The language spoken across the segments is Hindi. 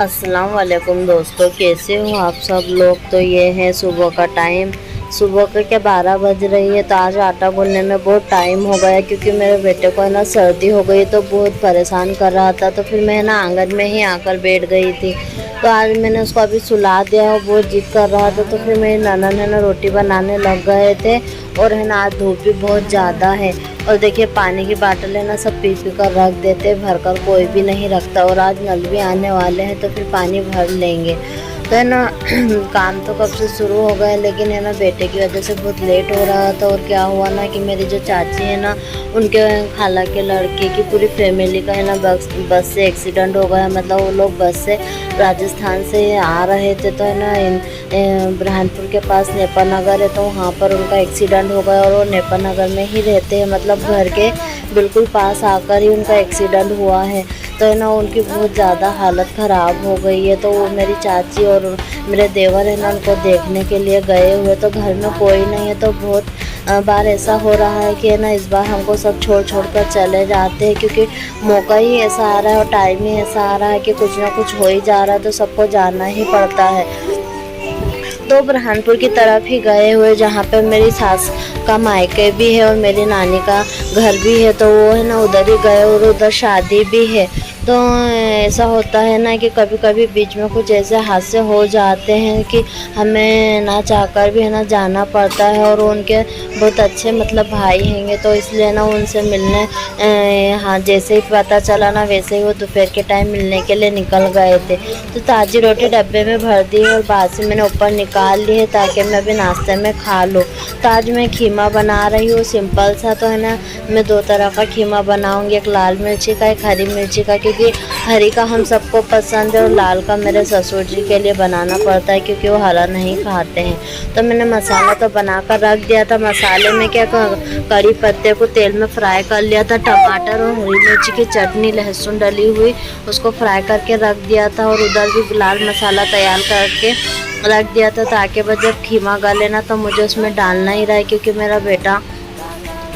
अस्सलाम वालेकुम दोस्तों, कैसे हो आप सब लोग। तो ये है सुबह का टाइम। सुबह के क्या 12 बज रही है। तो आज आटा गूंदने में बहुत टाइम हो गया क्योंकि मेरे बेटे को है ना सर्दी हो गई तो बहुत परेशान कर रहा था। तो फिर मैं ना आंगन में ही आकर बैठ गई थी। तो आज मैंने उसको अभी सुला दिया और बहुत जिद कर रहा था। तो फिर मेरी ननद है ना रोटी बनाने लग गए थे। और है ना आज धूप भी बहुत ज़्यादा है। और देखिए पानी की बाटल है ना सब पी कर रख देते, भर कर कोई भी नहीं रखता। और आज नल भी आने वाले हैं तो फिर पानी भर लेंगे। तो है ना काम तो कब से शुरू हो गए, लेकिन है ना बेटे की वजह से बहुत लेट हो रहा था। और क्या हुआ ना कि मेरी जो चाची है ना उनके खाला के लड़के की पूरी फैमिली का है ना बस से एक्सीडेंट हो गया। मतलब वो लोग बस से राजस्थान से आ रहे थे। तो है ना बुरहानपुर के पास नेपा नगर है, तो वहाँ पर उनका एक्सीडेंट हो गया। और वो नेपा नगर में ही रहते हैं, मतलब घर के बिल्कुल पास आकर ही उनका एक्सीडेंट हुआ है। तो है ना उनकी बहुत ज़्यादा हालत ख़राब हो गई है। तो वो मेरी चाची और मेरे देवर है ना उनको देखने के लिए गए हुए। तो घर में कोई नहीं है। तो बहुत बार ऐसा हो रहा है कि है ना इस बार हमको सब छोड़ कर चले जाते हैं, क्योंकि मौका ही ऐसा आ रहा है और टाइम ही ऐसा आ रहा है कि कुछ ना कुछ हो ही जा रहा है। तो सबको जाना ही पड़ता है। तो बुरहानपुर की तरफ ही गए हुए, जहाँ पे मेरी सास का मायके भी है और मेरी नानी का घर भी है। तो वो है ना उधर ही गए और उधर शादी भी है। तो ऐसा होता है ना कि कभी कभी बीच में कुछ ऐसे हादसे हो जाते हैं कि हमें ना चाहकर भी है ना जाना पड़ता है। और उनके बहुत अच्छे मतलब भाई हैंगे, तो इसलिए ना उनसे मिलने हाँ जैसे ही पता चला ना वैसे ही वो दोपहर के टाइम मिलने के लिए निकल गए थे। तो ताज़ी रोटी डब्बे में भर दी और बासी मैंने ऊपर निकाल ली है ताकि मैं अभी नाश्ते में खा लूँ। तो आज मैं खीमा बना रही हूँ सिंपल सा। तो है ना मैं 2 तरह का खीमा बनाऊँगी, एक लाल मिर्ची का एक हरी मिर्ची का, क्योंकि हरी का हम सबको पसंद है और लाल का मेरे ससुर जी के लिए बनाना पड़ता है क्योंकि वो हरा नहीं खाते हैं। तो मैंने मसाला तो बनाकर रख दिया था। मसाले में क्या कड़ी पत्ते को तेल में फ्राई कर लिया था, टमाटर और हरी मिर्ची की चटनी लहसुन डली हुई उसको फ्राई करके रख दिया था। और उधर भी लाल मसाला तैयार करके रख दिया था ताकि बस जब खीमा गले ना तो मुझे उसमें डालना ही रहा है, क्योंकि मेरा बेटा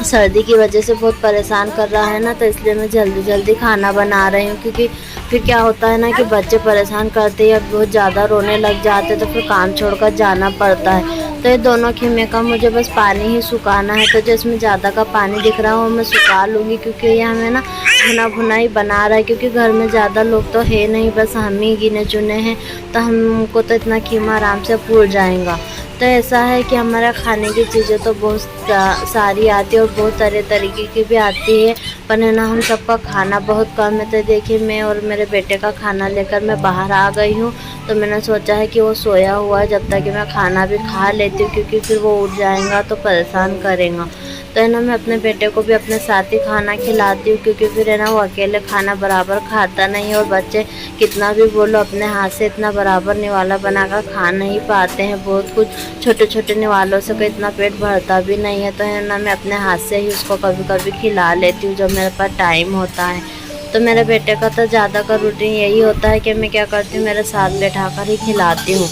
सर्दी की वजह से बहुत परेशान कर रहा है ना। तो इसलिए मैं जल्दी जल्दी खाना बना रही हूँ, क्योंकि फिर क्या होता है ना कि बच्चे परेशान करते या बहुत ज़्यादा रोने लग जाते तो फिर काम छोड़कर जाना पड़ता है। तो ये दोनों खीमे का मुझे बस पानी ही सुखाना है। तो जिसमें ज़्यादा का पानी दिख रहा है वो मैं सुखा लूँगी, क्योंकि ये हमें ना भुना भुना ही बना रहा है, क्योंकि घर में ज़्यादा लोग तो है नहीं, बस हम ही गिने चुने हैं। तो हमको तो इतना खीमा आराम से पूर जाएगा। तो ऐसा है कि हमारा खाने की चीज़ें तो बहुत सारी आती है और बहुत तरह तरीके की भी आती है, पर है ना हम सबका खाना बहुत कम है। तो देखिए मैं और मेरे बेटे का खाना लेकर मैं बाहर आ गई हूँ। तो मैंने सोचा है कि वो सोया हुआ है जब तक कि मैं खाना भी खा लेती हूँ, क्योंकि फिर वो उठ जाएगा तो परेशान करेगा। तो है ना मैं अपने बेटे को भी अपने साथ ही खाना खिलाती हूँ, क्योंकि फिर है ना वो अकेले खाना बराबर खाता नहीं है। और बच्चे कितना भी बोलो अपने हाथ से इतना बराबर निवाला बनाकर खा नहीं पाते हैं। बहुत कुछ छोटे छोटे निवालों से कोई इतना पेट भरता भी नहीं है। तो है ना मैं अपने हाथ से ही उसको कभी कभी खिला लेती हूँ जब मेरे पास टाइम होता है। तो मेरे बेटे का तो ज़्यादा का रूटीन यही होता है कि मैं क्या करती हूँ मेरे साथ बैठा कर ही खिलाती हूँ।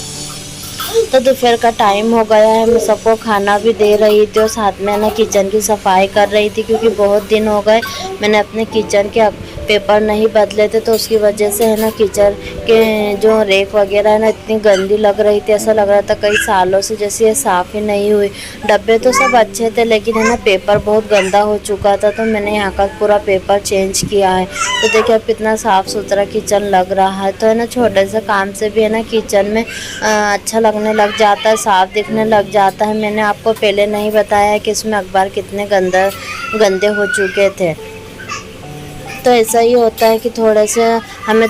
तो दोपहर का टाइम हो गया है, मैं सबको खाना भी दे रही थी और साथ में ना किचन की सफाई कर रही थी, क्योंकि बहुत दिन हो गए मैंने अपने किचन के पेपर नहीं बदले थे। तो उसकी वजह से है ना किचन के जो रेक वगैरह है ना इतनी गंदी लग रही थी, ऐसा लग रहा था कई सालों से जैसे ये साफ़ ही नहीं हुई। डब्बे तो सब अच्छे थे लेकिन है ना पेपर बहुत गंदा हो चुका था। तो मैंने यहाँ का पूरा पेपर चेंज किया है। तो देखिए अब कितना साफ़ सुथरा किचन लग रहा है। तो है ना छोटे से काम से भी है ना किचन में अच्छा लगने लग जाता है, साफ़ दिखने लग जाता है। मैंने आपको पहले नहीं बताया कि इसमें अखबार कितने गंदे हो चुके थे। तो ऐसा ही होता है कि थोड़े से हमें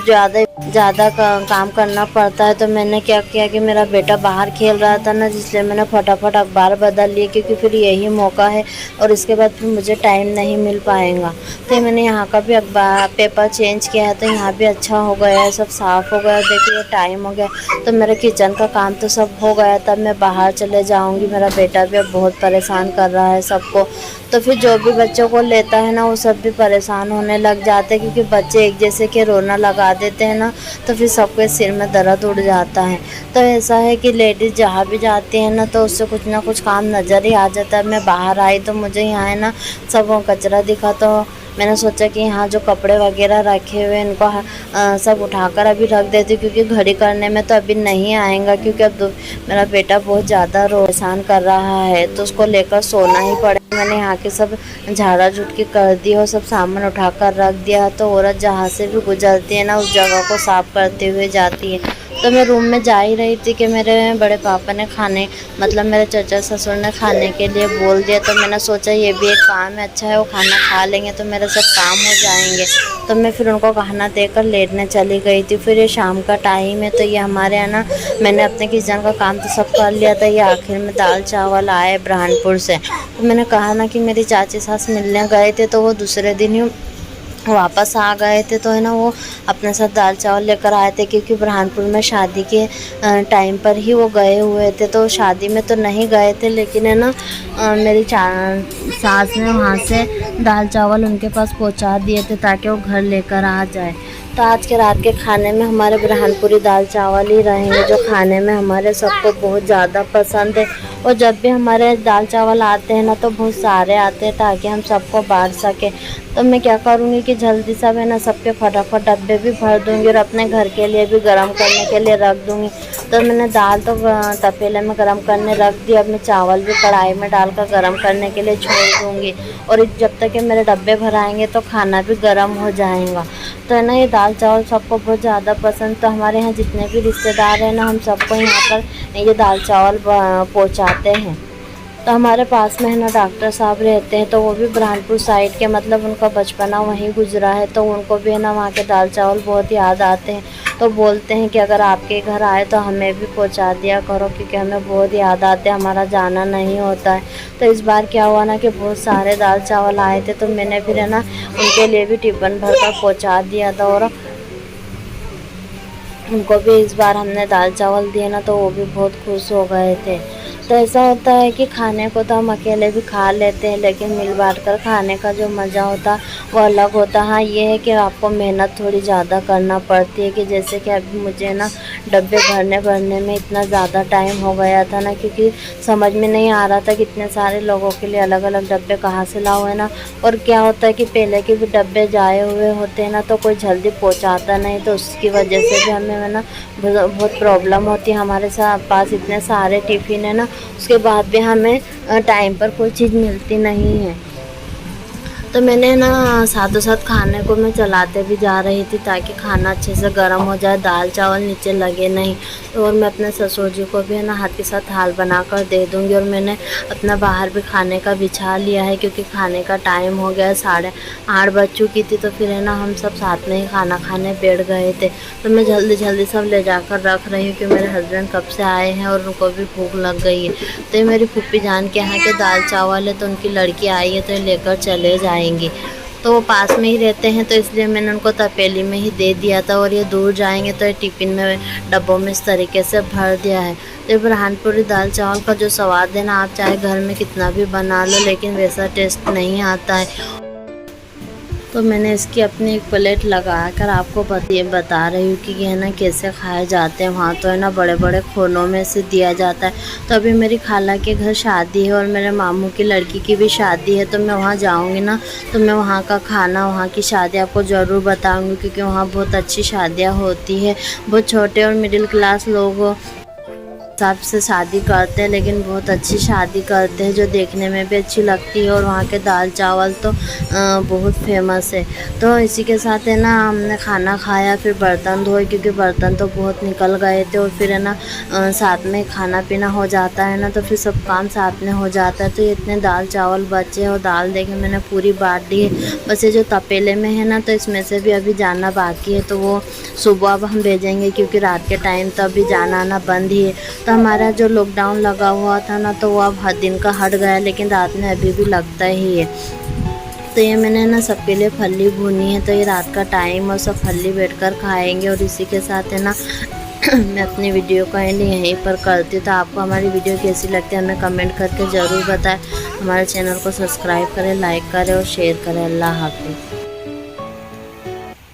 ज़्यादा काम करना पड़ता है। तो मैंने क्या किया कि मेरा बेटा बाहर खेल रहा था ना, जिसलिए मैंने फटाफट अखबार बदल लिए, क्योंकि फिर यही मौका है और इसके बाद फिर मुझे टाइम नहीं मिल पाएगा। तो मैंने यहाँ का भी अखबार पेपर चेंज किया है। तो यहाँ भी अच्छा हो गया है, सब साफ़ हो गया। देखिए टाइम हो गया तो मेरे किचन का काम तो सब हो गया। तब मैं बाहर चले जाऊँगी। मेरा बेटा भी अब बहुत परेशान कर रहा है सबको। तो फिर जो भी बच्चों को लेता है ना वो सब भी परेशान होने लग जाते हैं, क्योंकि बच्चे एक जैसे के रोना लगा देते हैं ना तो फिर सबके सिर में दर्द उड़ जाता है। तो ऐसा है कि लेडीज़ जहाँ भी जाती है ना तो उससे कुछ ना कुछ काम नज़र ही आ जाता है। मैं बाहर आई तो मुझे यहाँ है ना सब कचरा दिखा, तो मैंने सोचा कि यहाँ जो कपड़े वगैरह रखे हुए हैं इनको सब उठाकर अभी रख देती हूँ, क्योंकि घड़ी करने में तो अभी नहीं आएगा, क्योंकि अब मेरा बेटा बहुत ज़्यादा परेशान कर रहा है तो उसको लेकर सोना ही पड़ेगा। मैंने यहाँ के सब झाड़ा झुटकी कर दी और सब सामान उठाकर रख दिया। तो औरत जहाँ से भी गुजरती है ना उस जगह को साफ़ करते हुए जाती है। तो मैं रूम में जा ही रही थी कि मेरे बड़े पापा ने मतलब मेरे चाचा ससुर ने खाने के लिए बोल दिया। तो मैंने सोचा ये भी एक काम है, अच्छा है वो खाना खा लेंगे तो मेरे सब काम हो जाएंगे। तो मैं फिर उनको खाना देकर लेटने चली गई थी। फिर ये शाम का टाइम है तो ये हमारे यहाँ ना मैंने अपने किचन का काम तो सब कर लिया था। ये आखिर में दाल चावल आए बुरहानपुर से। तो मैंने कहा ना कि मेरी चाची सास मिलने गए थे तो वो दूसरे दिन ही वापस आ गए थे। तो है ना वो अपने साथ दाल चावल लेकर आए थे, क्योंकि बुरहानपुर में शादी के टाइम पर ही वो गए हुए थे। तो शादी में तो नहीं गए थे, लेकिन है ना मेरी सास ने वहाँ से दाल चावल उनके पास पहुँचा दिए थे ताकि वो घर लेकर आ जाए। तो आज के रात के खाने में हमारे बुरहानपुरी दाल चावल ही रहेंगे, जो खाने में हमारे सबको बहुत ज़्यादा पसंद है। और जब भी हमारे दाल चावल आते हैं ना तो बहुत सारे आते हैं ताकि हम सबको बांट सकें। तो मैं क्या करूँगी कि जल्दी सब है ना सबके फटाफट डब्बे भी भर दूँगी और अपने घर के लिए भी गर्म करने के लिए रख दूँगी। तो मैंने दाल तो तपेले में गर्म करने रख दी। अब मैं चावल भी कढ़ाई में डालकर गर्म करने के लिए छोड़ दूँगी, और जब तक कि मेरे डब्बे भर आएंगे तो खाना भी गर्म हो जाएगा। तो है ना ये दाल चावल सबको बहुत ज़्यादा पसंद। तो हमारे यहाँ जितने भी रिश्तेदार हैं ना हम सबको यहाँ पर ये दाल चावल पहुँचाते हैं। तो हमारे पास में है ना डॉक्टर साहब रहते हैं, तो वो भी बुरहानपुर साइड के, मतलब उनका बचपना वहीं गुजरा है। तो उनको भी है ना वहाँ के दाल चावल बहुत याद आते हैं। तो बोलते हैं कि अगर आपके घर आए तो हमें भी पहुँचा दिया करो, क्योंकि हमें बहुत याद आते हैं, हमारा जाना नहीं होता है। तो इस बार क्या हुआ ना कि बहुत सारे दाल चावल आए थे, तो मैंने फिर है ना उनके लिए भी टिफ़िन भर कर पहुँचा दिया था। और उनको भी इस बार हमने दाल चावल दिए ना तो वो भी बहुत खुश हो गए थे। तो ऐसा होता है कि खाने को तो हम अकेले भी खा लेते हैं, लेकिन मिल बांट कर खाने का जो मज़ा होता वो अलग होता है। हाँ ये है कि आपको मेहनत थोड़ी ज़्यादा करना पड़ती है, कि जैसे कि अभी मुझे ना डब्बे भरने में इतना ज़्यादा टाइम हो गया था ना, क्योंकि समझ में नहीं आ रहा था कि इतने सारे लोगों के लिए अलग अलग डब्बे कहाँ से लाओ, है ना। और क्या होता है कि पहले के भी डब्बे जाए हुए होते हैं ना तो कोई जल्दी पहुँचाता नहीं, तो उसकी वजह से भी हमें है ना बहुत प्रॉब्लम होती है। हमारे पास इतने सारे टिफ़िन है ना, उसके बाद भी हमें टाइम पर कोई चीज़ मिलती नहीं है। तो मैंने ना साथों साथ खाने को मैं चलाते भी जा रही थी ताकि खाना अच्छे से गर्म हो जाए, दाल चावल नीचे लगे नहीं। तो और मैं अपने ससुर जी को भी है ना हाथ के साथ थाल बनाकर दे दूँगी। और मैंने अपना बाहर भी खाने का बिछा लिया है, क्योंकि खाने का टाइम हो गया, 8:30 बज चुकी थी। तो फिर है ना हम सब साथ में ही खाना खाने बैठ गए थे। तो मैं जल्दी जल्दी सब ले जाकर रख रही हूँ कि मेरे हस्बैंड कब से आए हैं और उनको भी भूख लग गई है। तो ये मेरी फूफी जान के यहाँ के दाल चावल है, तो उनकी लड़की आई है तो ये लेकर चले जाएंगे। तो वो पास में ही रहते हैं, तो इसलिए मैंने उनको तपेली में ही दे दिया था। और ये दूर जाएंगे तो ये टिफ़िन में डब्बों में इस तरीके से भर दिया है। तो बुरहानपुरी दाल चावल का जो स्वाद है ना, आप चाहे घर में कितना भी बना लो लेकिन वैसा टेस्ट नहीं आता है। तो मैंने इसकी अपनी एक प्लेट लगा कर आपको बता रही हूँ कि ये है ना कैसे खाए जाते हैं। वहाँ तो है ना बड़े बड़े खोलों में से दिया जाता है। तो अभी मेरी खाला के घर शादी है और मेरे मामू की लड़की की भी शादी है, तो मैं वहाँ जाऊँगी ना तो मैं वहाँ का खाना, वहाँ की शादी आपको ज़रूर बताऊँगी, क्योंकि वहाँ बहुत अच्छी शादियाँ होती है। बहुत छोटे और मिडिल क्लास लोग हिसाब से शादी करते हैं, लेकिन बहुत अच्छी शादी करते हैं जो देखने में भी अच्छी लगती है। और वहाँ के दाल चावल तो बहुत फेमस है। तो इसी के साथ है ना हमने खाना खाया, फिर बर्तन धोए, क्योंकि बर्तन तो बहुत निकल गए थे। और फिर है ना साथ में खाना पीना हो जाता है ना, तो फिर सब काम साथ में हो जाता है। तो ये इतने दाल चावल बचे और दाल देखे मैंने पूरी बांट दी है। बस ये जो तपेले में है ना तो इसमें से भी अभी जाना बाकी है, तो वो सुबह अब हम भेजेंगे, क्योंकि रात के टाइम तो अभी जाना आना बंद ही है। तो हमारा जो लॉकडाउन लगा हुआ था ना तो वो अब हर दिन का हट गया, लेकिन रात में अभी भी लगता ही है। तो ये मैंने ना सबके लिए फल्ली भुनी है, तो ये रात का टाइम और सब फल्ली बैठकर खाएंगे। और इसी के साथ है ना मैं अपनी वीडियो का एंड यहीं पर करती हूँ। तो आपको हमारी वीडियो कैसी लगती है हमें कमेंट करके ज़रूर बताएं। हमारे चैनल को सब्सक्राइब करें, लाइक करें और शेयर करें। अल्लाह हाफिज़।